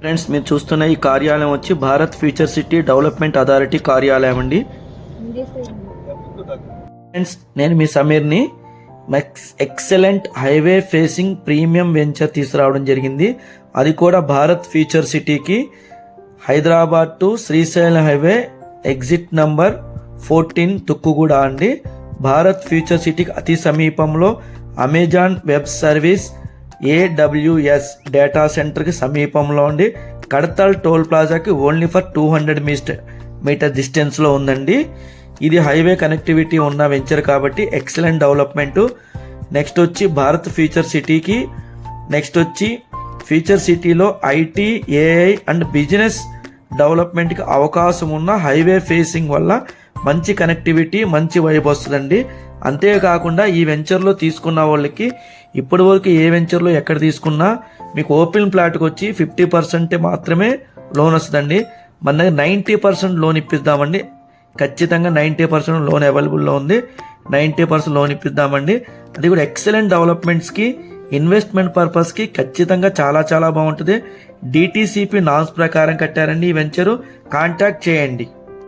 Friends, మీరు చూస్తున్న ఈ కార్యాలయం వచ్చి Bharat future city development authority కార్యాలయం అండి. ఫ్రెండ్స్, నేను మీ సమీర్ని. Excellent highway facing premium venture తీసుకురావడం జరిగింది. అది కూడా భారత్ ఫ్యూచర్ సిటీకి Hyderabad to Srisailam highway exit number 14 Tukkuguda అండి. భారత్ ఫ్యూచర్ సిటీకి అతి సమీపంలో Amazon web service AWS data సెంటర్కి సమీపంలో ఉండి కడతాల్ టోల్ ప్లాజాకి ఓన్లీ ఫర్ 200 మీటర్ డిస్టెన్స్లో ఉందండి. ఇది హైవే కనెక్టివిటీ ఉన్న వెంచర్ కాబట్టి ఎక్సలెంట్ డెవలప్మెంటు. నెక్స్ట్ వచ్చి భారత్ ఫ్యూచర్ సిటీకి ఫ్యూచర్ సిటీలో IT, AI అండ్ బిజినెస్ డెవలప్మెంట్కి అవకాశం ఉన్న హైవే ఫేసింగ్ వల్ల మంచి కనెక్టివిటీ, మంచి వైబ్ వస్తుందండి. అంతేకాకుండా ఈ వెంచర్లో తీసుకున్న వాళ్ళకి ఇప్పటి వరకు ఏ వెంచర్లో ఎక్కడ తీసుకున్నా మీకు ఓపెన్ ప్లాట్కి వచ్చి 50% మాత్రమే లోన్ వస్తుందండి. మన దగ్గర 90% లోన్ ఇప్పిద్దామండి. ఖచ్చితంగా 90% లోన్ అవైలబుల్లో ఉంది. 90% లోన్ ఇప్పిద్దామండి. అది కూడా ఎక్సలెంట్ డెవలప్మెంట్స్కి, ఇన్వెస్ట్మెంట్ పర్పస్కి ఖచ్చితంగా చాలా చాలా బాగుంటుంది. DTCP నామ్స్ ప్రకారం కట్టారండి ఈ వెంచరు. కాంటాక్ట్ చేయండి.